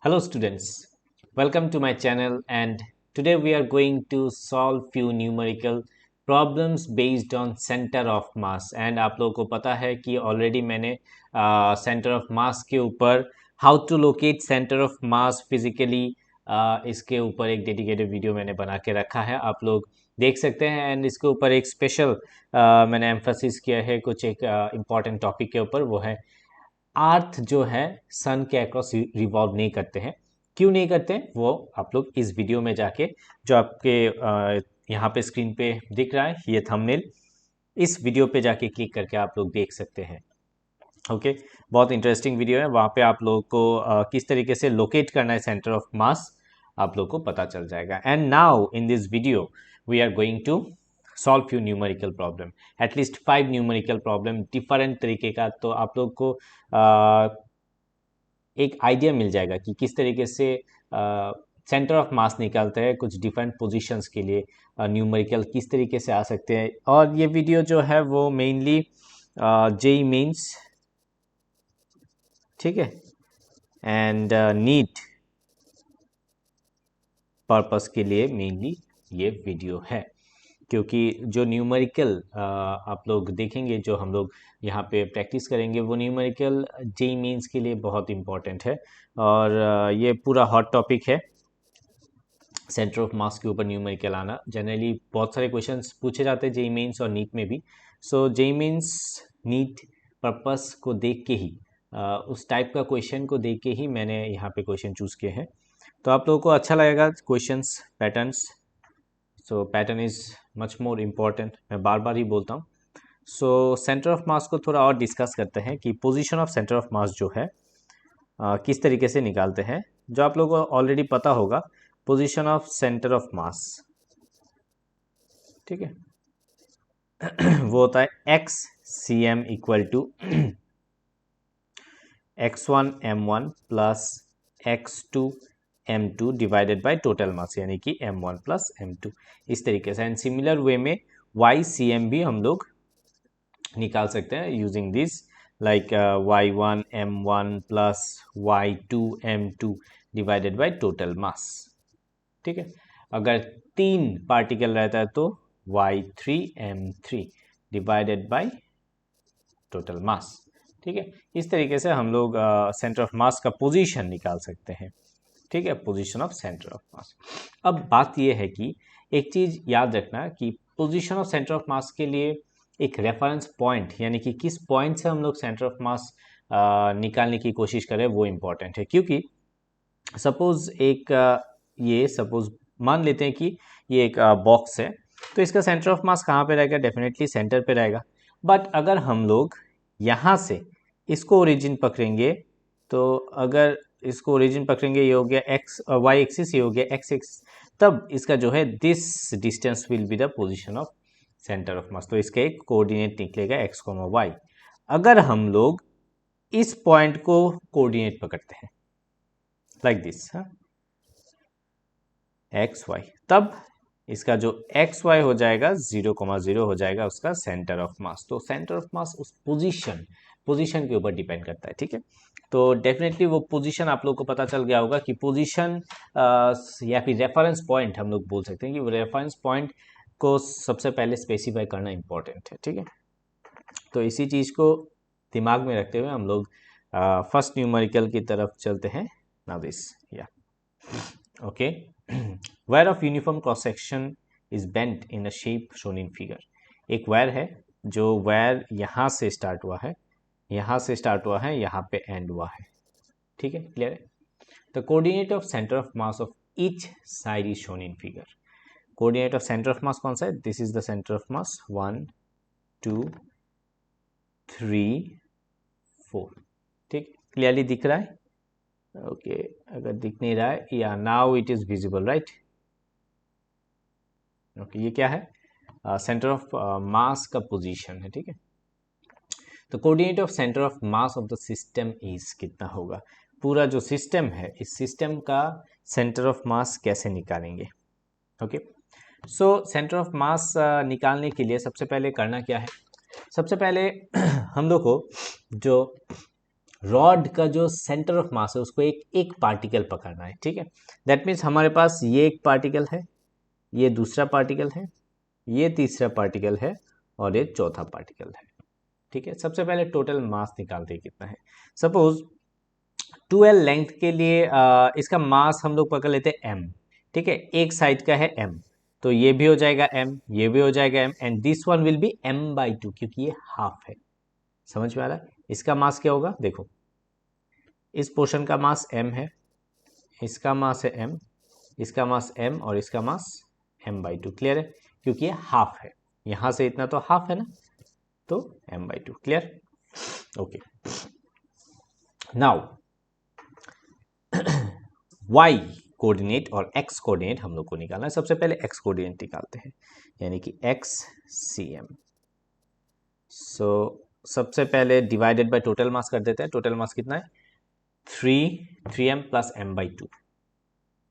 Hello students, welcome to my channel and today we are going to solve few numerical problems based on center of mass and आप लोगों को पता है कि already मैंने centre of mass के ऊपर how to locate centre of mass physically इसके ऊपर एक डेडिकेटेड वीडियो मैंने बना के रखा है, आप लोग देख सकते हैं। एंड इसके ऊपर एक स्पेशल मैंने एम्फोसिस किया है कुछ एक इम्पॉर्टेंट टॉपिक के ऊपर, वो है अर्थ जो है सन के अक्रॉस रिवॉल्व नहीं करते हैं। क्यों नहीं करते हैं वो आप लोग इस वीडियो में जाके, जो आपके यहाँ पे स्क्रीन पे दिख रहा है ये थंबनेल, इस वीडियो पे जाके क्लिक करके आप लोग देख सकते हैं। ओके, बहुत इंटरेस्टिंग वीडियो है, वहाँ पे आप लोगों को किस तरीके से लोकेट करना है सेंटर ऑफ मास आप लोग को पता चल जाएगा। And now in this video we are going to solve few numerical problem, at least 5 numerical problem different तरीके का, तो आप लोग को एक आइडिया मिल जाएगा कि किस तरीके से सेंटर ऑफ मास निकालते हैं कुछ डिफरेंट पोजीशंस के लिए, न्यूमेरिकल किस तरीके से आ सकते हैं। और ये वीडियो जो है वो मेनली जेई मेंस, ठीक है, एंड नीट पर्पस के लिए मेनली ये वीडियो है, क्योंकि जो न्यूमेरिकल आप लोग देखेंगे, जो हम लोग यहाँ पे प्रैक्टिस करेंगे, वो न्यूमेरिकल जेई मेंस के लिए बहुत इंपॉर्टेंट है। और ये पूरा हॉट टॉपिक है सेंटर ऑफ मास के ऊपर न्यूमेरिकल आना। जनरली बहुत सारे क्वेश्चंस पूछे जाते हैं जेई मेंस और नीट में भी। सो जेई मेंस नीट पर्पस को देख के ही, उस टाइप का क्वेश्चन को देख के ही मैंने यहाँ पे क्वेश्चन चूज़ किए हैं, तो आप लोगों को अच्छा लगेगा questions patterns. So pattern is much more important, मैं बार बार ही बोलता हूँ। सो सेंटर ऑफ मास को थोड़ा और डिस्कस करते हैं कि पोजीशन ऑफ सेंटर ऑफ मास जो है किस तरीके से निकालते हैं। जो आप लोगों को ऑलरेडी पता होगा, position of centre of mass, ठीक है, वो होता है X C M equal to x1 m1 plus x2 m2 divided by total mass, यानी कि m1 प्लस m2, इस तरीके से। एंड सिमिलर वे में YCM भी हम लोग निकाल सकते हैं using this, like y1 m1 plus y2 m2 divided by total मास, ठीक है। अगर 3 पार्टिकल रहता है तो y3 m3 divided by total मास, ठीक है। इस तरीके से हम लोग सेंटर ऑफ मास का पोजीशन निकाल सकते हैं, ठीक है, पोजीशन ऑफ सेंटर ऑफ मास। अब बात यह है कि एक चीज़ याद रखना कि position of centre of mass के लिए एक रेफरेंस पॉइंट, यानी कि किस पॉइंट से हम लोग सेंटर ऑफ मास निकालने की कोशिश करें, वो इम्पॉर्टेंट है। क्योंकि सपोज सपोज मान लेते हैं कि ये एक बॉक्स है, तो इसका सेंटर ऑफ मास कहाँ पे रहेगा? डेफिनेटली सेंटर पे रहेगा। बट अगर हम लोग यहाँ से इसको ओरिजिन पकड़ेंगे, तो अगर इसको ओरिजिन पकड़ेंगे, ये हो गया एक्स, वाई एक्सिस, ये हो गया एक्स एक्सिस, तब इसका जो है this distance will be the position of centre of मास। तो इसका एक कोऑर्डिनेट निकलेगा एक्स कॉमा वाई। अगर हम लोग इस पॉइंट को कोऑर्डिनेट पकड़ते हैं लाइक दिस, एक्स वाई, तब इसका जो एक्स वाई हो जाएगा 0,0 हो जाएगा उसका सेंटर ऑफ मास। तो सेंटर ऑफ मास उस पोजीशन के ऊपर डिपेंड करता है, ठीक है। तो डेफिनेटली वो पोजीशन आप लोग को पता चल गया होगा कि पोजीशन या फिर रेफरेंस पॉइंट हम लोग बोल सकते हैं कि वो रेफरेंस पॉइंट को सबसे पहले स्पेसिफाई करना इंपॉर्टेंट है, ठीक है। तो इसी चीज़ को दिमाग में रखते हुए हम लोग फर्स्ट न्यूमेरिकल की तरफ चलते हैं। नाउ दिस, या okay, wire of uniform cross section is bent in a shape shown in figure. एक वायर है, जो वायर यहाँ से स्टार्ट हुआ है, यहाँ से स्टार्ट हुआ है, यहाँ पे एंड हुआ है, ठीक है, क्लियर है। The coordinate of centre of mass of each side is shown in figure. Coordinate of centre of मास कौन सा है? This is the centre of मास, 1 2 3 4, ठीक, क्लियरली दिख रहा है? ओके, अगर दिख नहीं रहा है, या now it is visible, right? Okay, ये क्या है? सेंटर ऑफ मास का पोजीशन है, ठीक है। तो coordinate of centre of mass of the system is कितना होगा? पूरा जो सिस्टम है, इस सिस्टम का सेंटर ऑफ मास कैसे निकालेंगे? ओके, सो सेंटर ऑफ मास निकालने के लिए सबसे पहले करना क्या है? सबसे पहले हम लोग को जो रॉड का जो सेंटर ऑफ मास है उसको एक एक पार्टिकल पकड़ना है, ठीक है। दैट मीन्स हमारे पास ये एक पार्टिकल है, ये दूसरा पार्टिकल है, ये तीसरा पार्टिकल है और ये चौथा पार्टिकल है, ठीक है। सबसे पहले टोटल मास निकालते हैं कितना है। सपोज 12 लेंथ के लिए इसका मास हम लोग पकड़ लेते हैं m, ठीक है। एक साइड का है m, तो ये भी हो जाएगा m, ये भी हो जाएगा m, and this one will be m/2 क्योंकि ये हाफ है। समझ में आ रहा है? इसका मास क्या होगा, देखो इस पोर्शन का मास m है, इसका मास है m, इसका मास m और इसका मास m/2। क्लियर है? क्योंकि ये हाफ है, यहां से इतना तो हाफ है ना, तो m/2। Clear? Okay. Now y coordinate और x कोऑर्डिनेट हम लोग को निकालना है। सबसे पहले x कोऑर्डिनेट निकालते हैं, यानी कि x cm। सो सबसे पहले डिवाइडेड बाय टोटल मास कर देते हैं। टोटल मास कितना है, 3m प्लस m/2,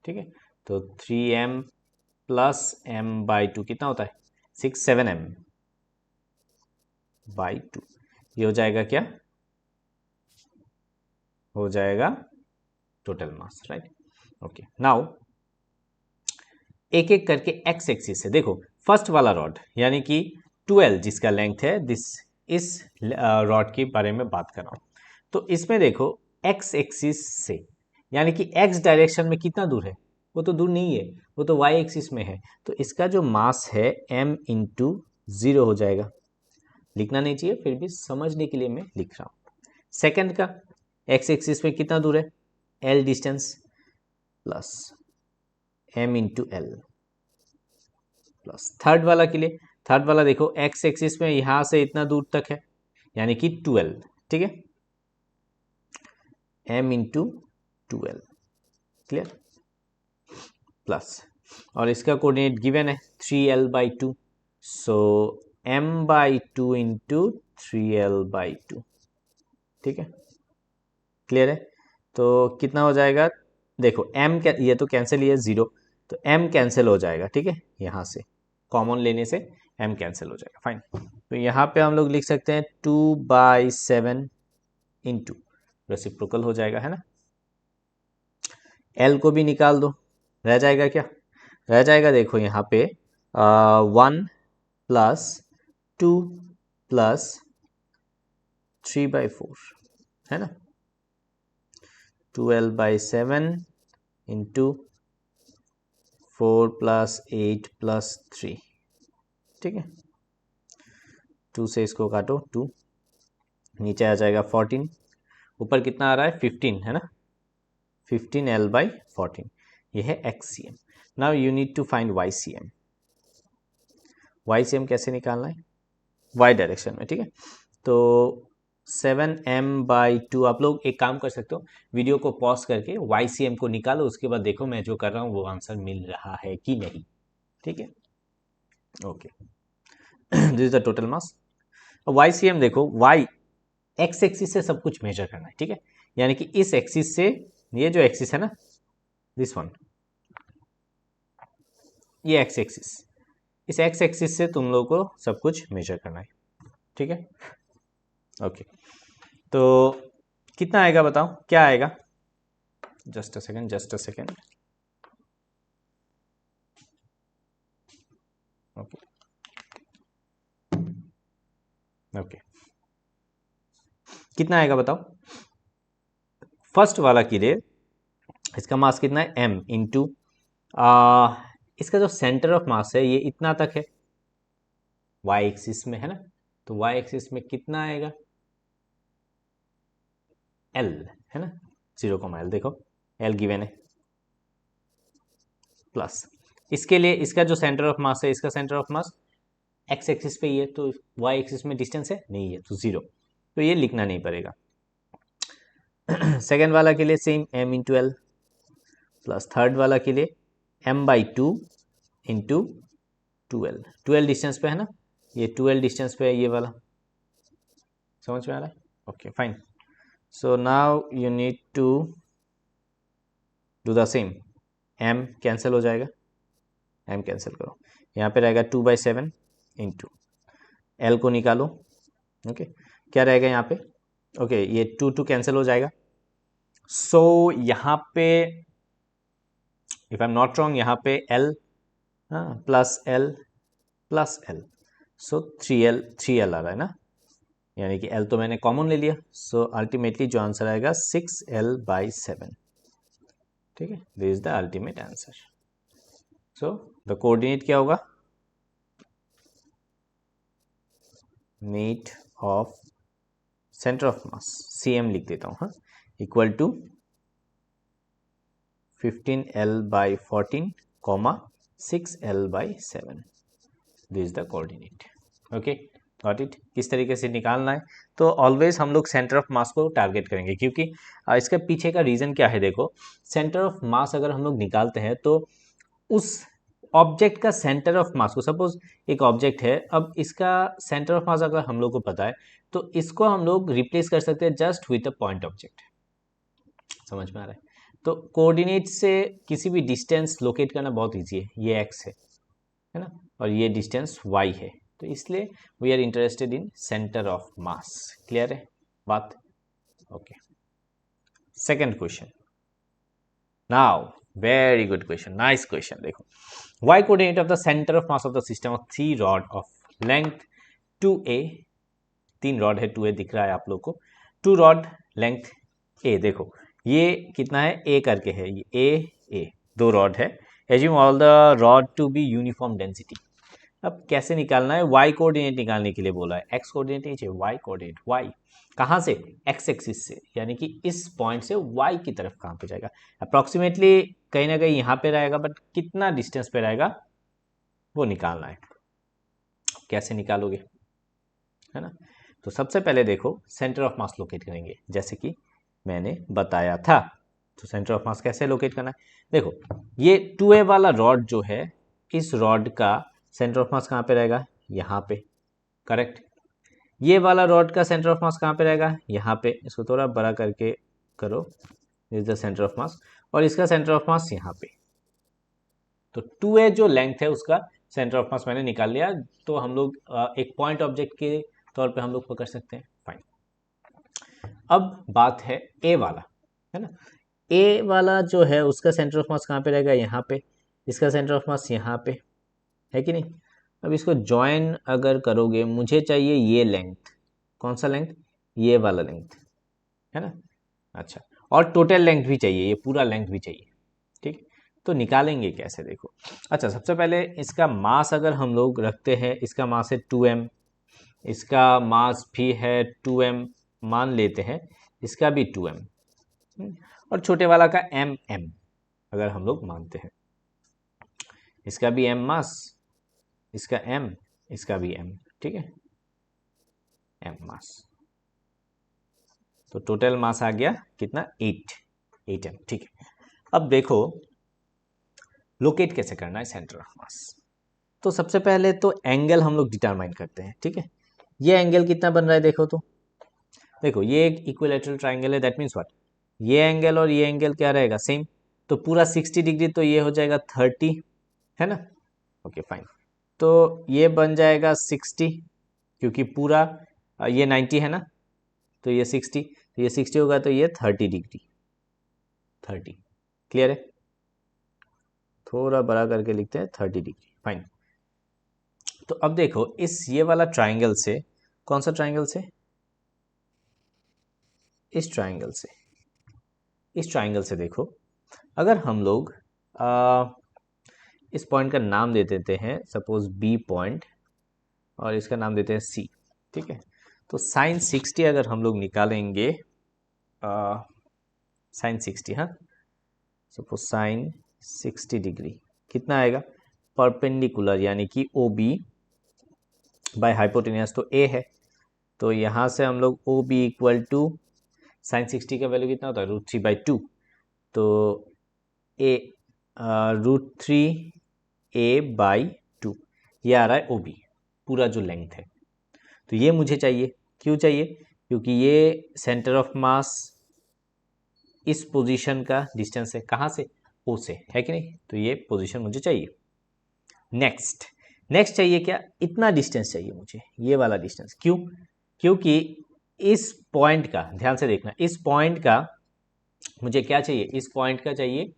ठीक है। तो 3m प्लस m/2 कितना होता है, 7m/2। ये हो जाएगा क्या, हो जाएगा total mass, right. Okay. Now एक एक करके एक्स एक्सिस से देखो, फर्स्ट वाला रॉड यानी कि 12 जिसका लेंथ है, इस रॉड के बारे में बात कर रहा हूं। तो इसमें देखो एक्स एक्सिस से यानी कि एक्स डायरेक्शन में कितना दूर है, वो तो दूर नहीं है, वो तो वाई एक्सिस में है। तो इसका जो मास है m/0 हो जाएगा। लिखना नहीं चाहिए, फिर भी समझने के लिए मैं लिख रहा हूं। सेकंड का एक्स एक्सिस में कितना दूर है, l distance plus m/l plus third वाला के लिए, थर्ड वाला देखो एक्स एक्सिस में यहां से इतना दूर तक है यानी कि 12, ठीक है, m/12। क्लियर? प्लस और इसका कोऑर्डिनेट गिवन है 3l/2, सो m/2 इंटू 3l/2, ठीक है। क्लियर है? तो कितना हो जाएगा, देखो m ये तो कैंसिल, ये 0, तो m कैंसिल हो जाएगा, ठीक है। यहाँ से कॉमन लेने से m कैंसिल हो जाएगा, फाइन। तो यहाँ पे हम लोग लिख सकते हैं 2/7 इंटू रेसिप्रोकल हो जाएगा, है ना। l को भी निकाल दो, रह जाएगा क्या, रह जाएगा देखो यहाँ पे 1 प्लस 2 प्लस 3/4, है ना। 12/7 इंटू 4 प्लस 8 प्लस 3, ठीक है। 2 से इसको काटो, 2 नीचे आ जाएगा 14, ऊपर कितना आ रहा है 15, है ना। 15l/14, ये है XCM। Now you need to find YCM। YCM कैसे निकालना है, y डायरेक्शन में, ठीक है। तो 7m/2, आप लोग एक काम कर सकते हो, वीडियो को पॉज करके YCM को निकालो, उसके बाद देखो मैं जो कर रहा हूँ वो आंसर मिल रहा है कि नहीं, ठीक है। Okay, this is the total mass. YCM देखो, y एक्स एक्सिस से सब कुछ मेजर करना है, ठीक है। यानी कि इस एक्सिस से, ये जो एक्सिस है ना, दिस वन, ये एक्स एक्सिस, इस एक्स एक्सिस से तुम लोग को सब कुछ मेजर करना है, ठीक है। ओके, तो कितना आएगा बताओ, क्या आएगा, just a second, just a second. Okay okay, कितना आएगा बताओ। फर्स्ट वाला के लिए इसका मास कितना है, m इंटू इसका जो सेंटर ऑफ मास है ये इतना तक है, y एक्सिस में, है ना। तो y एक्सिस में कितना आएगा, l, है ना, 0, l, देखो l गिवन है, प्लस इसके लिए इसका जो सेंटर ऑफ मास है, इसका centre of mass x axis पे ही है, तो y एक्सिस में डिस्टेंस है नहीं है, तो 0, तो ये लिखना नहीं पड़ेगा। सेकेंड वाला के लिए same m into L, plus third वाला के लिए m/2 इंटू 12, 12 डिस्टेंस पे है ना, ये 12 डिस्टेंस पे है ये वाला, समझ में आ रहा है। Okay fine, so now you need to do the same, m cancel हो जाएगा, m कैंसिल करो, यहाँ पे रहेगा 2/7 इंटू l को निकालो, ओके क्या रहेगा यहाँ पे ओके, ये 2 कैंसिल हो जाएगा। सो यहाँ पे if I am not wrong यहाँ पे L plus L plus L, सो 3L आ रहा है ना, यानी कि L तो मैंने कॉमन ले लिया। सो अल्टीमेटली जो आंसर आएगा 6L/7। ठीक है, this is the ultimate answer. So the coordinate क्या होगा, meet of centre of mass CM लिख देता हूँ, हाँ, equal to 15L/14 comma 6L/7। This is the coordinate. Okay, got it. किस तरीके से निकालना है, तो ऑलवेज हम लोग सेंटर ऑफ मास को टारगेट करेंगे, क्योंकि इसके पीछे का रीज़न क्या है, देखो सेंटर ऑफ मास अगर हम लोग निकालते हैं तो उस ऑब्जेक्ट का सेंटर ऑफ मास को, सपोज एक ऑब्जेक्ट है, अब इसका सेंटर ऑफ मास अगर हम लोग को पता है तो इसको हम लोग रिप्लेस कर सकते हैं just with a point object. समझ में आ रहा है? तो कोऑर्डिनेट से किसी भी डिस्टेंस लोकेट करना बहुत ईजी है। ये x है ना, और ये डिस्टेंस y है, तो इसलिए we are interested in centre of mass. Clear है बात? Okay, second question now, very good question, nice question. देखो, y coordinate of the centre of mass of the system of 3 rod of length 2a, 3 rod है, 2a दिख रहा है आप लोग को, 2 रॉड लेंथ a। देखो ये कितना है, a करके है, ये a 2 रॉड है। Assume all the rod to be uniform density. अब कैसे निकालना है, y कोऑर्डिनेट निकालने के लिए बोला है, x कोऑर्डिनेट नहीं चाहिए, y कोऑर्डिनेट। y कहाँ से, x एक्सिस से, यानी कि इस पॉइंट से y की तरफ कहाँ पे जाएगा, अप्रॉक्सीमेटली कहीं ना कहीं यहाँ पे रहेगा, बट कितना डिस्टेंस पे रहेगा वो निकालना है। कैसे निकालोगे, है ना? तो सबसे पहले देखो सेंटर ऑफ मास लोकेट करेंगे, जैसे कि मैंने बताया था। तो सेंटर ऑफ मास कैसे लोकेट करना है, देखो ये 2a वाला रॉड जो है, इस रॉड का सेंटर ऑफ मास कहाँ पे रहेगा, यहाँ पे, करेक्ट। ये वाला रॉड का सेंटर ऑफ मास कहाँ पे रहेगा, यहाँ पे। इसको थोड़ा बड़ा करके करो, इज द सेंटर ऑफ मास, और इसका सेंटर ऑफ मास यहाँ पे। तो 2a जो लेंथ है उसका सेंटर ऑफ मास मैंने निकाल लिया, तो हम लोग एक पॉइंट ऑब्जेक्ट के तौर पे हम लोग पकड़ सकते हैं। फाइन, अब बात है ए वाला, है ना। ए वाला जो है उसका सेंटर ऑफ मास कहाँ पे रहेगा, यहाँ पे। इसका सेंटर ऑफ मास यहाँ पे है कि नहीं। अब इसको ज्वाइन अगर करोगे, मुझे चाहिए ये लेंथ, कौन सा लेंथ, ये वाला लेंथ, है ना। अच्छा, और टोटल लेंथ भी चाहिए, ये पूरा लेंथ भी चाहिए, ठीक। तो निकालेंगे कैसे, देखो। अच्छा, सबसे पहले इसका मास अगर हम लोग रखते हैं, इसका मास है 2m, इसका मास भी है 2m, मान लेते हैं इसका भी 2m, और छोटे वाला का m अगर हम लोग मानते हैं, इसका भी m मास, इसका m, इसका भी m, ठीक है, m मास। तो टोटल मास आ गया कितना, 8m, ठीक है। अब देखो लोकेट कैसे करना है सेंटर ऑफ मास। तो सबसे पहले तो एंगल हम लोग डिटरमाइन करते हैं, ठीक है। ये एंगल कितना बन रहा है, देखो तो, देखो ये एक इक्विलैटरल ट्राइंगल है, दैट मीन्स व्हाट, ये एंगल और ये एंगल क्या रहेगा, सेम। तो पूरा 60 डिग्री, तो ये हो जाएगा 30, है ना। ओके फाइन, तो ये बन जाएगा 60, क्योंकि पूरा ये 90 है ना, तो ये 60, तो ये 60 होगा, तो ये 30 डिग्री, 30। क्लियर है, थोड़ा बड़ा करके लिखते हैं 30 डिग्री। फाइन, तो अब देखो इस ये वाला ट्राइंगल से, कौन सा ट्राइंगल से, इस ट्राइंगल से, इस ट्राइंगल से देखो, अगर हम लोग इस पॉइंट का नाम दे देते हैं, सपोज बी पॉइंट, और इसका नाम देते हैं सी, ठीक है। तो साइन 60 अगर हम लोग निकालेंगे, साइन 60, हाँ, सपोज साइन 60 डिग्री कितना आएगा, परपेंडिकुलर, यानी कि ओ बी बाय हाइपोटेनियस, तो ए है, तो यहाँ से हम लोग O B equal to sine 60 का वैल्यू कितना होता है, √3/2, तो ए √3a/2, ये आ रहा है ओ बी, पूरा जो लेंथ है। तो ये मुझे चाहिए, क्यों चाहिए, क्योंकि ये सेंटर ऑफ मास इस पोजीशन का डिस्टेंस है, कहाँ से, ओ से, है कि नहीं। तो ये पोजीशन मुझे चाहिए। नेक्स्ट चाहिए क्या, इतना डिस्टेंस चाहिए मुझे, ये वाला डिस्टेंस। क्यों, क्योंकि इस पॉइंट का ध्यान से देखना, इस पॉइंट का मुझे क्या चाहिए, इस पॉइंट का चाहिए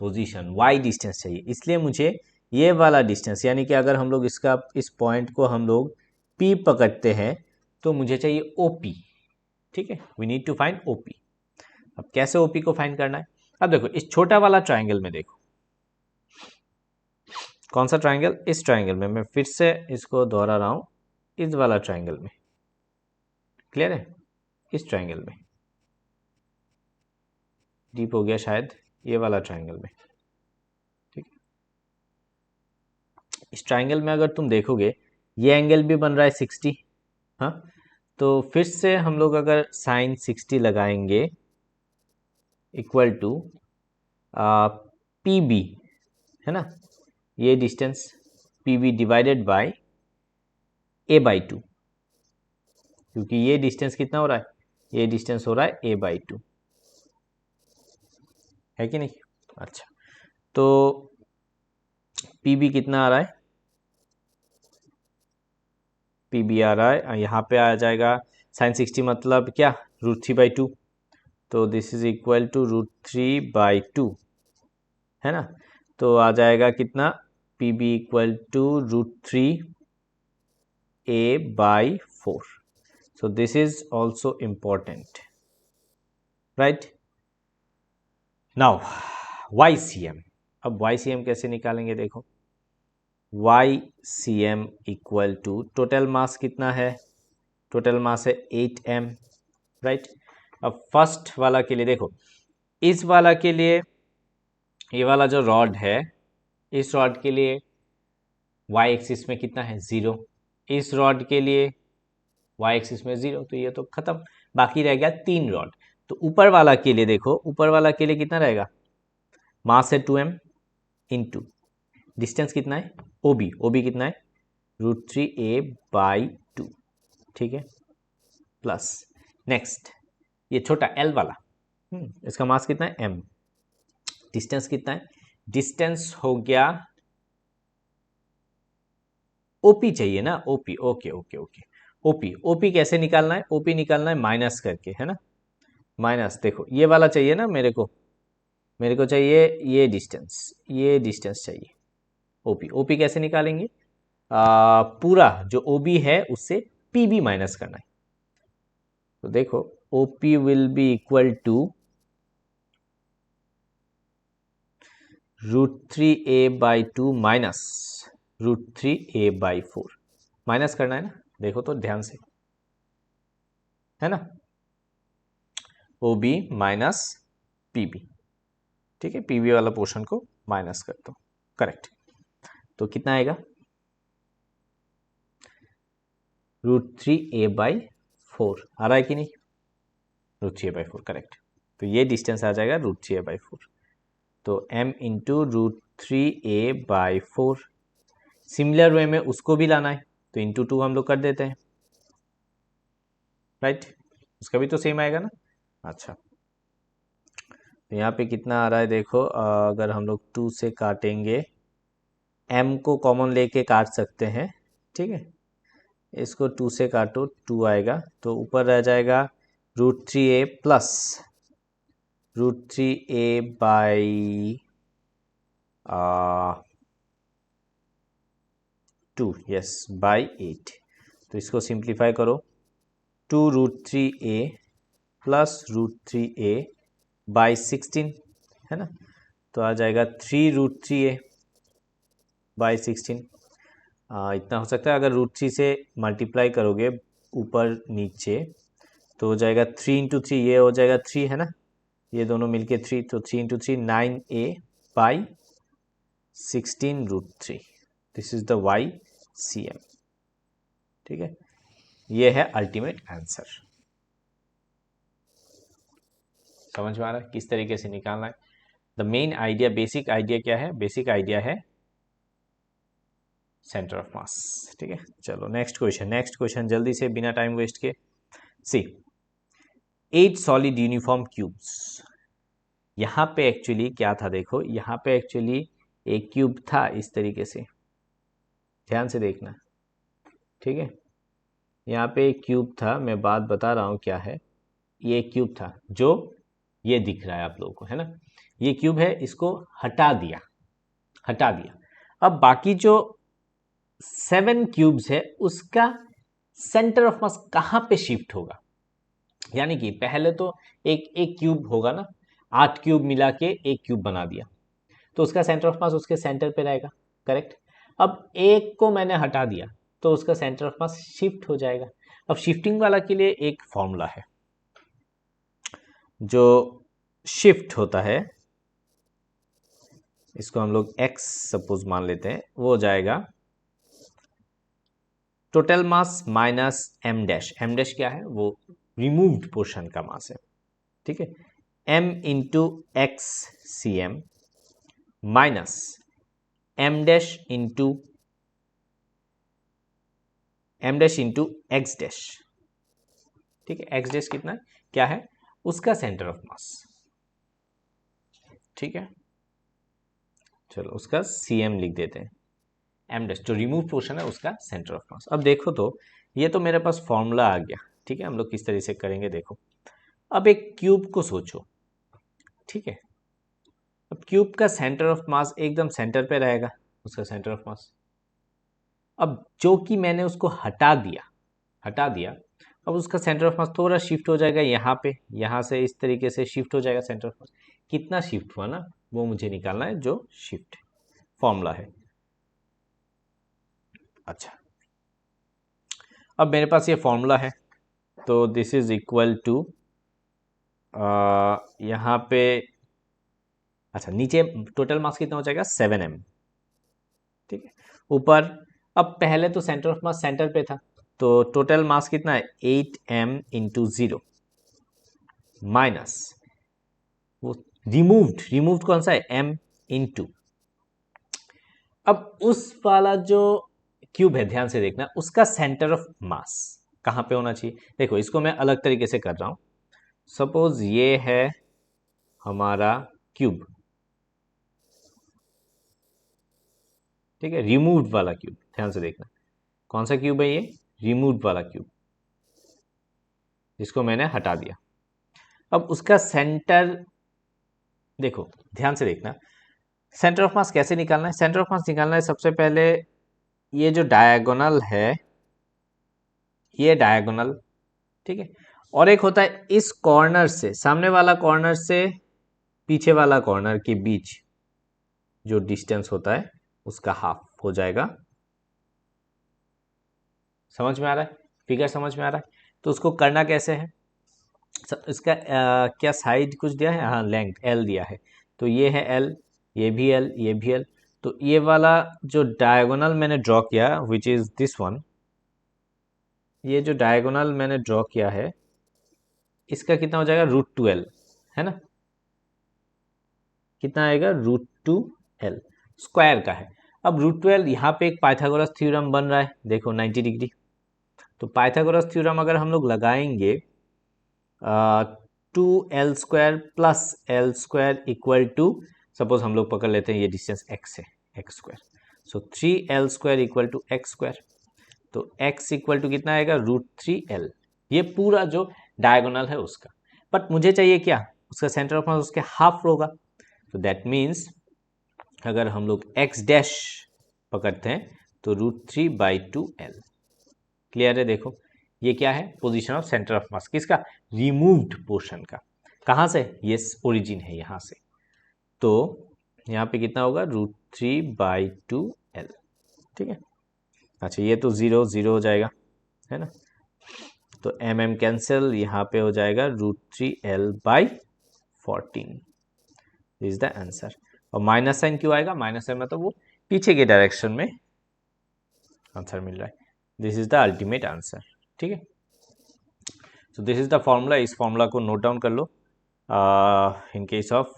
पोजीशन, y डिस्टेंस चाहिए। इसलिए मुझे ये वाला डिस्टेंस, यानी कि अगर हम लोग इसका इस पॉइंट को हम लोग p पकड़ते हैं तो मुझे चाहिए OP। ठीक है, we need to find OP। अब कैसे OP को फाइंड करना है, अब देखो इस छोटा वाला ट्राइंगल में देखो, कौन सा ट्राइंगल, इस ट्राइंगल में, मैं फिर से इसको दोहरा रहा हूं, इस वाला ट्राइंगल में, क्लियर है, इस ट्राइंगल में, डीप हो गया शायद, ये वाला ट्राइंगल में, ठीक। इस ट्राइंगल में अगर तुम देखोगे ये एंगल भी बन रहा है 60, हाँ, तो फिर से हम लोग अगर साइन 60 लगाएंगे इक्वल टू PB, है ना, ये distance PB divided by A/2, क्योंकि ये डिस्टेंस कितना हो रहा है, ये डिस्टेंस हो रहा है A/2, है कि नहीं। अच्छा, तो PB कितना आ रहा है, PB आ रहा है, यहाँ पे आ जाएगा साइन 60 मतलब क्या, √3/2, तो दिस इज इक्वल टू √3/2, है ना, तो आ जाएगा कितना, PB equal to √3A/4। So this is also important, right? Now YCM, अब YCM कैसे निकालेंगे, देखो YCM equal to total mass कितना है, टोटल मास है 8m, राइट। अब फर्स्ट वाला के लिए देखो, इस वाला के लिए ये वाला जो रॉड है, इस रॉड के लिए y एक्सिस में कितना है 0, इस रॉड के लिए y एक्सिस में 0, तो ये तो खत्म, बाकी रह गया 3 रॉड। तो ऊपर वाला के लिए देखो, ऊपर वाला के लिए कितना रहेगा, मास है 2m इंटू डिस्टेंस कितना है OB कितना है √3A/2, ठीक है, प्लस नेक्स्ट ये छोटा L वाला, इसका मास कितना है m, डिस्टेंस कितना है, डिस्टेंस हो गया OP चाहिए ना, OP, okay okay okay, OP कैसे निकालना है, OP निकालना है माइनस करके, है ना, माइनस, देखो ये वाला चाहिए ना मेरे को चाहिए ये डिस्टेंस चाहिए OP कैसे निकालेंगे, पूरा जो OB है उससे PB माइनस करना है, तो देखो OP will be equal to √3A/2 minus √3A/4, minus करना है ना, देखो तो ध्यान से, है ना, OB माइनस PB, ठीक है, PB वाला पोर्शन को माइनस कर दो, करेक्ट, तो कितना आएगा √3A/4 आ रहा है कि नहीं, √3A/4, करेक्ट, तो ये डिस्टेंस आ जाएगा √3A/4, तो m into √3A/4, similar way में उसको भी लाना है तो इंटू 2 हम लोग कर देते हैं, राइट, उसका भी तो सेम आएगा ना। अच्छा, तो यहाँ पे कितना आ रहा है देखो, अगर हम लोग 2 से काटेंगे, m को कॉमन लेके काट सकते हैं, ठीक है, इसको 2 से काटो 2 आएगा, तो ऊपर रह जाएगा √3A plus √3A/2, yes, by 8, तो इसको सिंप्लीफाई करो, 2√3A प्लस √3A/16, है ना, तो आ जाएगा 3√3A/16, इतना हो सकता है, अगर √3 से मल्टीप्लाई करोगे ऊपर नीचे तो हो जाएगा 3 इंटू 3, ये हो जाएगा 3, है ना, ये दोनों मिलके 3, तो 3 into 3 9A/16√3, this is the YCM, ठीक है, ये है अल्टीमेट आंसर। समझ में आ रहा है किस तरीके से निकालना है, the main idea, basic idea क्या है, बेसिक आइडिया है सेंटर ऑफ मास, ठीक है। चलो नेक्स्ट क्वेश्चन जल्दी से बिना टाइम वेस्ट के, सी 8 सॉलिड यूनिफॉर्म क्यूब्स, यहाँ पे एक्चुअली क्या था देखो, यहाँ पे एक्चुअली एक क्यूब था इस तरीके से, ध्यान से देखना, ठीक है, यहाँ पे एक क्यूब था, मैं बात बता रहा हूँ क्या है। ये एक क्यूब था जो ये दिख रहा है आप लोगों को, है ना। ये क्यूब है, इसको हटा दिया, हटा दिया। अब बाकी जो 7 क्यूब्स है उसका सेंटर ऑफ मास कहाँ पे शिफ्ट होगा। यानी कि पहले तो एक एक क्यूब होगा ना, 8 क्यूब मिला के एक क्यूब बना दिया, तो उसका सेंटर ऑफ मास उसके सेंटर पे रहेगा, करेक्ट। अब एक को मैंने हटा दिया तो उसका सेंटर ऑफ मास शिफ्ट हो जाएगा। अब शिफ्टिंग वाला के लिए एक फॉर्मूला है, जो शिफ्ट होता है, इसको हम लोग x सपोज मान लेते हैं, वो हो जाएगा total mass minus m dash. m dash क्या है, वो रिमूव्ड पोर्शन का मास है, ठीक है। m into X C M minus m dash into X dash, ठीक है। एक्स डैश कितना है, क्या है, उसका सेंटर ऑफ मास, ठीक है। चलो उसका cm लिख देते हैं, m डैश जो रिमूव पोर्शन है उसका सेंटर ऑफ मास। अब देखो तो ये तो मेरे पास फॉर्मूला आ गया, ठीक है। हम लोग किस तरह से करेंगे देखो। अब एक क्यूब को सोचो, ठीक है। अब क्यूब का सेंटर ऑफ मास एकदम सेंटर पे रहेगा, उसका सेंटर ऑफ मास। अब जो कि मैंने उसको हटा दिया, अब उसका सेंटर ऑफ मास थोड़ा शिफ्ट हो जाएगा यहाँ पे, यहाँ से इस तरीके से शिफ्ट हो जाएगा सेंटर ऑफ मास। कितना शिफ्ट हुआ ना, वो मुझे निकालना है, जो शिफ्ट फॉर्मूला है। अच्छा, अब मेरे पास ये फॉर्मूला है, तो दिस इज इक्वल टू यहाँ पे, अच्छा नीचे टोटल मास कितना हो जाएगा 7m, ठीक है। ऊपर, अब पहले तो सेंटर ऑफ मास सेंटर पे था, तो टोटल मास कितना है 8m इंटू 0 माइनस वो रिमूव्ड कौन सा है m इंटू, अब उस वाला जो क्यूब है ध्यान से देखना, उसका सेंटर ऑफ मास कहाँ पे होना चाहिए। देखो इसको मैं अलग तरीके से कर रहा हूं। सपोज ये है हमारा क्यूब, ठीक है, रिमूव्ड वाला क्यूब, ध्यान से देखना कौन सा क्यूब है ये, रिमूव्ड वाला क्यूब, जिसको मैंने हटा दिया। अब उसका सेंटर देखो, ध्यान से देखना, सेंटर ऑफ मास कैसे निकालना है। सेंटर ऑफ मास निकालना है, सबसे पहले ये जो डायगोनल है, ये डायगोनल, ठीक है। और एक होता है इस कॉर्नर से, सामने वाला कॉर्नर से पीछे वाला कॉर्नर के बीच जो डिस्टेंस होता है उसका हाफ हो जाएगा। समझ में आ रहा है, फिगर समझ में आ रहा है। तो उसको करना कैसे है, इसका क्या साइड कुछ दिया है, हाँ लेंथ l दिया है, तो ये है l, ये भी l, ये भी l। तो ये वाला जो डायगोनल मैंने ड्रॉ किया विच इज दिस वन, ये जो डायगोनल मैंने ड्रॉ किया है इसका कितना हो जाएगा √2l, है ना। कितना आएगा √2l, स्क्वायर का है। अब √2l, यहाँ पे एक पाइथागोरस थ्योरम बन रहा है, देखो 90 डिग्री। तो पाइथागोरस थ्योरम अगर हम लोग लगाएंगे 2l² plus l² equal to, suppose हम लोग पकड़ लेते हैं ये डिस्टेंस x है, x², so 3l² equal to x²। तो x इक्वल टू कितना आएगा √3l, ये पूरा जो डायगोनल है उसका। बट मुझे चाहिए क्या, उसका सेंटर ऑफ मास उसके हाफ होगा। तो दैट मीन्स अगर हम लोग x डैश पकड़ते हैं तो √3/2l। क्लियर है, देखो ये क्या है, पोजीशन ऑफ सेंटर ऑफ मास किसका, रिमूव्ड पोर्शन का। कहाँ से, ये ओरिजिन है यहाँ से, तो यहाँ पे कितना होगा √3/2l, ठीक है। अच्छा ये तो 0 0 हो जाएगा, है ना। तो mm कैंसिल, यहाँ पे हो जाएगा √3l/14, this is the answer. और माइनस साइन क्यों आएगा, माइनस साइन मतलब वो पीछे के डायरेक्शन में आंसर मिल रहा है। This is the ultimate answer, ठीक है। So this is the formula, इस फॉर्मूला को नोट डाउन कर लो इन केस ऑफ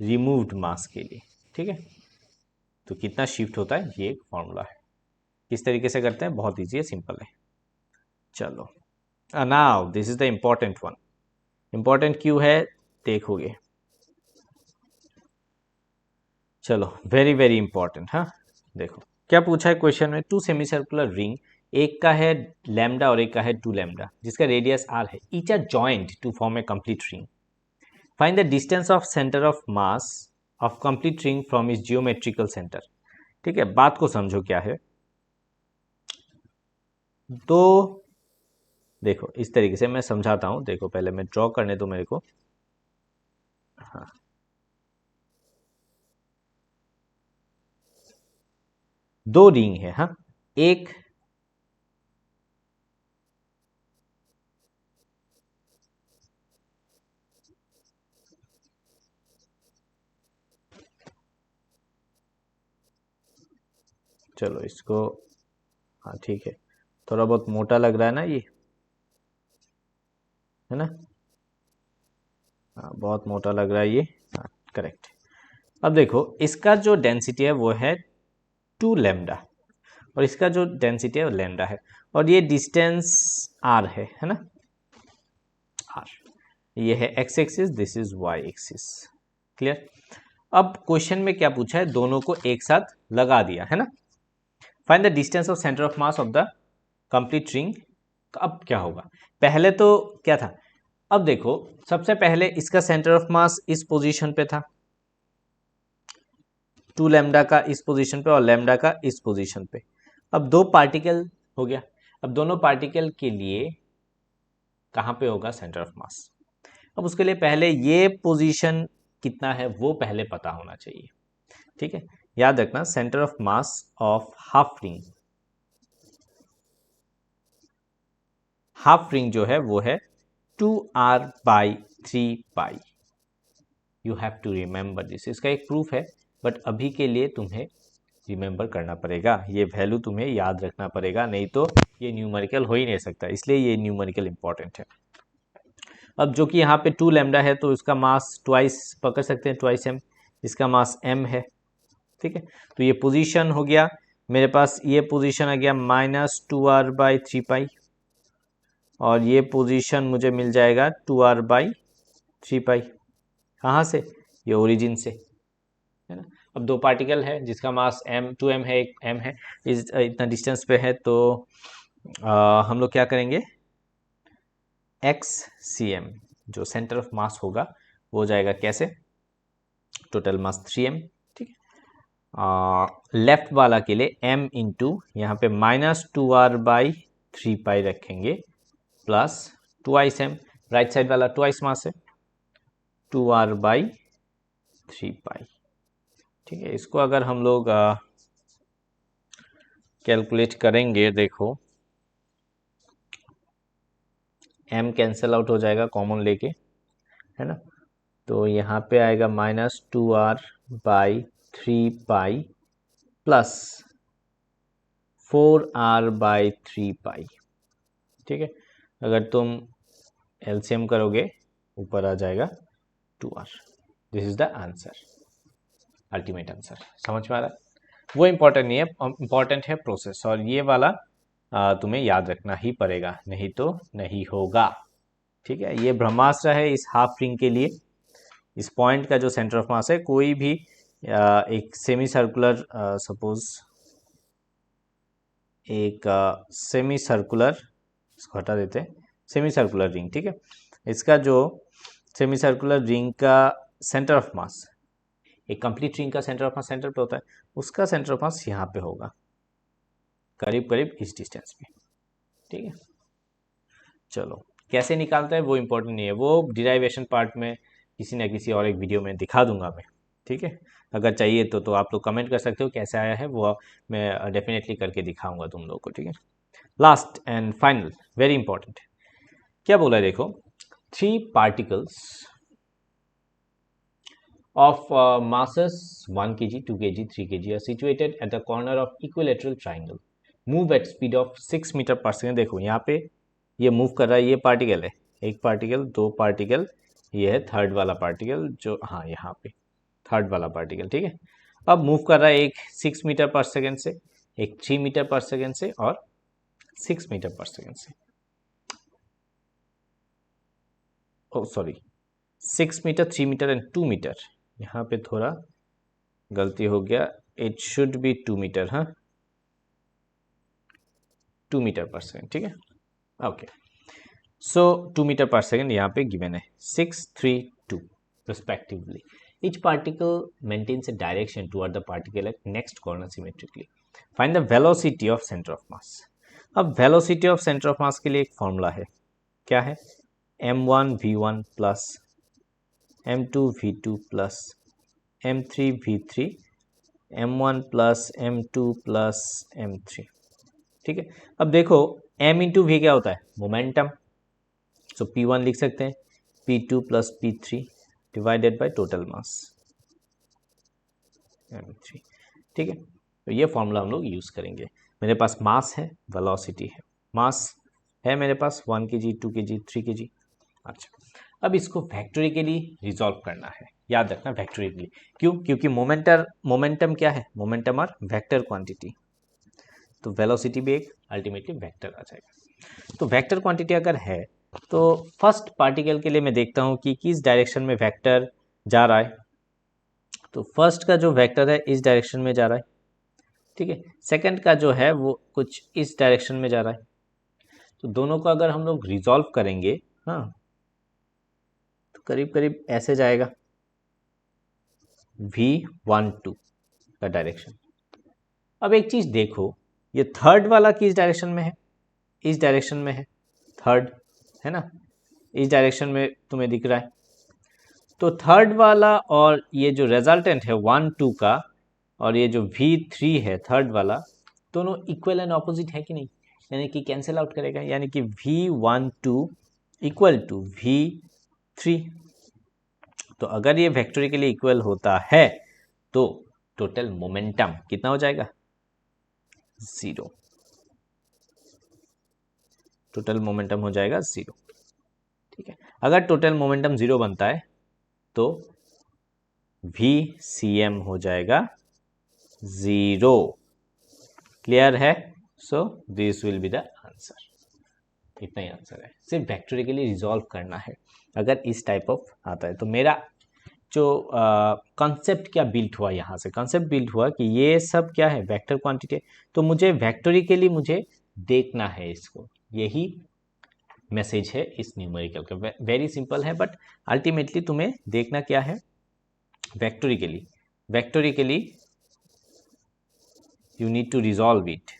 रिमूव्ड मास के लिए, ठीक है। तो कितना शिफ्ट होता है ये एक फॉर्मूला है, किस तरीके से करते हैं, बहुत ईजी है, सिंपल है। चलो now this is the important one, important क्यों है देखोगे, चलो वेरी वेरी इंपॉर्टेंट। हाँ देखो क्या पूछा है क्वेश्चन में, 2 सेमी सर्कुलर रिंग एक का है लैम्डा और एक का है 2 लैम्डा, जिसका रेडियस r है, each are joint to form a complete ring. Find the distance of centre of mass of complete ring from इस जियोमेट्रिकल सेंटर। ठीक है, बात को समझो क्या है। तो देखो इस तरीके से मैं समझाता हूं, देखो पहले मैं ड्रॉ करने दो मेरे को। हाँ, दो रिंग है। हाँ, एक चलो इसको, हाँ ठीक है, थोड़ा बहुत मोटा लग रहा है ना ये, है ना? हाँ बहुत मोटा लग रहा है ये। हाँ करेक्ट। अब देखो इसका जो डेंसिटी है वो है 2 लैम्डा और इसका जो डेंसिटी है वो लैम्डा है, और ये डिस्टेंस r है ना, r। ये है x axis, this is y axis. Clear? अब क्वेश्चन में क्या पूछा है, दोनों को एक साथ लगा दिया है ना। Find the distance of centre of mass of the complete ring. अब क्या होगा, पहले तो क्या था, अब देखो सबसे पहले इसका सेंटर ऑफ मास इस पोजीशन पे था, 2 लैम्डा का इस पोजीशन पे और लैम्डा का इस पोजीशन पे। अब दो पार्टिकल हो गया, अब दोनों पार्टिकल के लिए कहाँ पे होगा सेंटर ऑफ मास। अब उसके लिए पहले ये पोजीशन कितना है वो पहले पता होना चाहिए। ठीक है, याद रखना centre of mass of half ring जो है वो है 2r/3π। You have to remember this, इसका एक प्रूफ है, बट अभी के लिए तुम्हें रिमेंबर करना पड़ेगा, ये वैल्यू तुम्हें याद रखना पड़ेगा, नहीं तो ये न्यूमेरिकल हो ही नहीं सकता, इसलिए ये न्यूमेरिकल इंपॉर्टेंट है। अब जो कि यहाँ पे 2 लैम्डा है तो इसका मास ट्वाइस पकड़ सकते हैं, ट्वाइस m, इसका मास m है। ठीक है, तो ये पोजीशन हो गया मेरे पास, ये पोजीशन आ गया -2r/3π, और ये पोजीशन मुझे मिल जाएगा 2r/3π। कहाँ से, ये ओरिजिन से, है ना। अब दो पार्टिकल है जिसका मास m, 2m है, एक m है, इस इतना डिस्टेंस पे है, तो हम लोग क्या करेंगे, xcm जो सेंटर ऑफ मास होगा वो हो जाएगा कैसे, टोटल मास 3m। ठीक है, लेफ्ट वाला के लिए m इंटू यहाँ पे -2r/3π रखेंगे plus twice m, right side वाला ट्वाइस मास है 2r/3π। ठीक है, इसको अगर हम लोग कैलकुलेट करेंगे, देखो m कैंसिल आउट हो जाएगा कॉमन लेके, है ना, तो यहाँ पे आएगा -2r/3π प्लस 4r/3π। ठीक है, अगर तुम एलसीएम करोगे ऊपर आ जाएगा 2r। This is the answer, ultimate answer. समझ में आ रहा है? वो इम्पोर्टेंट नहीं है, इम्पोर्टेंट है प्रोसेस, और ये वाला तुम्हें याद रखना ही पड़ेगा, नहीं तो नहीं होगा। ठीक है, ये ब्रह्मास्त्र है इस हाफ रिंग के लिए। इस पॉइंट का जो सेंटर ऑफ मास है, कोई भी एक सेमी सर्कुलर, सपोज एक सेमी सर्कुलर, इसको हटा देते हैं, सेमी सर्कुलर रिंग। ठीक है, इसका जो सेमी सर्कुलर रिंग का सेंटर ऑफ मास, एक कंप्लीट रिंग का सेंटर ऑफ मास सेंटर पे होता है, उसका सेंटर ऑफ मास यहाँ पे होगा, करीब करीब इस डिस्टेंस पे। ठीक है, चलो कैसे निकालता है वो इम्पोर्टेंट नहीं है, वो डिराइवेशन पार्ट में किसी न किसी और एक वीडियो में दिखा दूंगा मैं। ठीक है, अगर चाहिए तो आप लोग कमेंट कर सकते हो कैसे आया है, वो मैं डेफिनेटली करके दिखाऊंगा तुम लोग को। ठीक है, last and final very important, क्या बोला है देखो, 3 particles of masses 1 kg, 2 kg, 3 kg are situated at the corner of equilateral triangle. Move at speed of 6 metre per second. देखो यहाँ पे ये मूव कर रहा है, ये पार्टिकल है, एक पार्टिकल, दो पार्टिकल, ये है थर्ड वाला पार्टिकल जो, हाँ यहाँ पे थर्ड वाला पार्टिकल। ठीक है, अब मूव कर रहा है एक 6 मीटर पर सेकेंड से, एक 3 मीटर पर सेकेंड से, और 6 मीटर पर सेकेंड से। Oh sorry, 6 metre, 3 metre and 2 metre, यहाँ पे थोड़ा गलती हो गया, इट शुड बी 2 मीटर। हाँ, 2 मीटर पर सेकेंड, ठीक है। ओके, सो 2 मीटर पर सेकेंड यहाँ पे गिवन है, 6, 3, 2 respectively. Each particle maintains a direction toward the particle at next corner symmetrically. Find the velocity of center of mass. अब velocity of center of mass के लिए एक formula है, क्या है, m1 v1 plus m2 v2 plus m3 v3 m1 plus m2 plus m3, ठीक है। अब देखो m इंटू वी क्या होता है, मोमेंटम, सो p1 लिख सकते हैं p2 plus p3 divided by total mass m3, ठीक है। तो ये फॉर्मूला हम लोग यूज़ करेंगे। मेरे पास मास है, वेलोसिटी है, मास है मेरे पास 1 kg 2 kg 3 kg। अच्छा, अब इसको वेक्टोरिकली रिजॉल्व करना है, याद रखना वेक्टोरिकली, क्यों, क्योंकि मोमेंटम क्या है, मोमेंटम और वेक्टर क्वांटिटी, तो वेलोसिटी भी एक अल्टीमेटली वेक्टर आ जाएगा। तो वेक्टर क्वांटिटी अगर है तो फर्स्ट पार्टिकल के लिए मैं देखता हूँ कि किस डायरेक्शन में वेक्टर जा रहा है, तो फर्स्ट का जो वेक्टर है इस डायरेक्शन में जा रहा है, ठीक है। सेकंड का जो है वो कुछ इस डायरेक्शन में जा रहा है, तो दोनों को अगर हम लोग रिजॉल्व करेंगे, हाँ, तो करीब करीब ऐसे जाएगा V12 का डायरेक्शन। अब एक चीज देखो, ये थर्ड वाला किस डायरेक्शन में है, इस डायरेक्शन में है, थर्ड है ना, इस डायरेक्शन में तुम्हें दिख रहा है, तो थर्ड वाला और ये जो रिजल्टेंट है 1 2 का और ये जो V3 है थर्ड वाला, दोनों इक्वल एंड ऑपोजिट है कि नहीं, यानी कि कैंसिल आउट करेगा, यानी कि V12 इक्वल टू V3। तो अगर ये वेक्टोरिकली इक्वल होता है तो टोटल मोमेंटम कितना हो जाएगा, 0, टोटल मोमेंटम हो जाएगा 0, ठीक है। अगर टोटल मोमेंटम 0 बनता है तो VCM हो जाएगा 0, क्लियर है। So this will be the answer, इतना ही आंसर है, सिर्फ वेक्टोरिकली रिजॉल्व करना है अगर इस टाइप ऑफ आता है। तो मेरा जो कॉन्सेप्ट क्या बिल्ड हुआ, यहाँ से कॉन्सेप्ट बिल्ड हुआ कि ये सब क्या है, वेक्टर क्वांटिटी, तो मुझे वेक्टोरिकली मुझे देखना है इसको, यही मैसेज है इस न्यूमेरिकल का। वेरी सिंपल है, बट अल्टीमेटली तुम्हें देखना क्या है, vectorially you need to resolve it,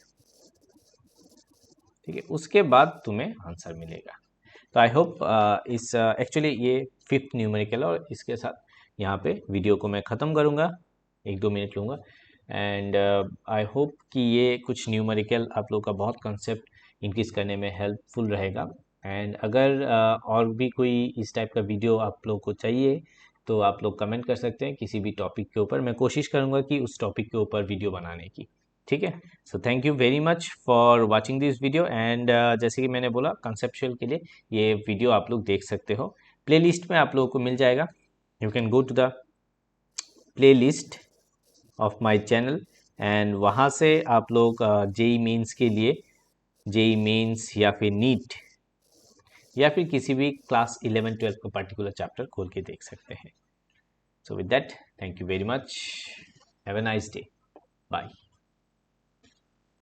ठीक है, उसके बाद तुम्हें आंसर मिलेगा। तो आई होप इस एक्चुअली ये 5th न्यूमेरिकल, और इसके साथ यहाँ पे वीडियो को मैं ख़त्म करूँगा, 1-2 मिनट लूँगा, एंड आई होप कि ये कुछ न्यूमेरिकल आप लोग का बहुत कंसेप्ट इंक्रीज करने में हेल्पफुल रहेगा। एंड अगर और भी कोई इस टाइप का वीडियो आप लोग को चाहिए तो आप लोग कमेंट कर सकते हैं किसी भी टॉपिक के ऊपर, मैं कोशिश करूँगा कि उस टॉपिक के ऊपर वीडियो बनाने की, ठीक है। So thank you very much for watching this video, and जैसे कि मैंने बोला कंसेप्चुअल के लिए ये वीडियो आप लोग देख सकते हो, प्लेलिस्ट में आप लोगों को मिल जाएगा, you can go to the playlist of my channel, and वहाँ से आप लोग जेई मेंस के लिए, जेई मेंस या फिर नीट या फिर किसी भी क्लास 11-12 का पर्टिकुलर चैप्टर खोल के देख सकते हैं। So with that, thank you very much, have a nice day, bye.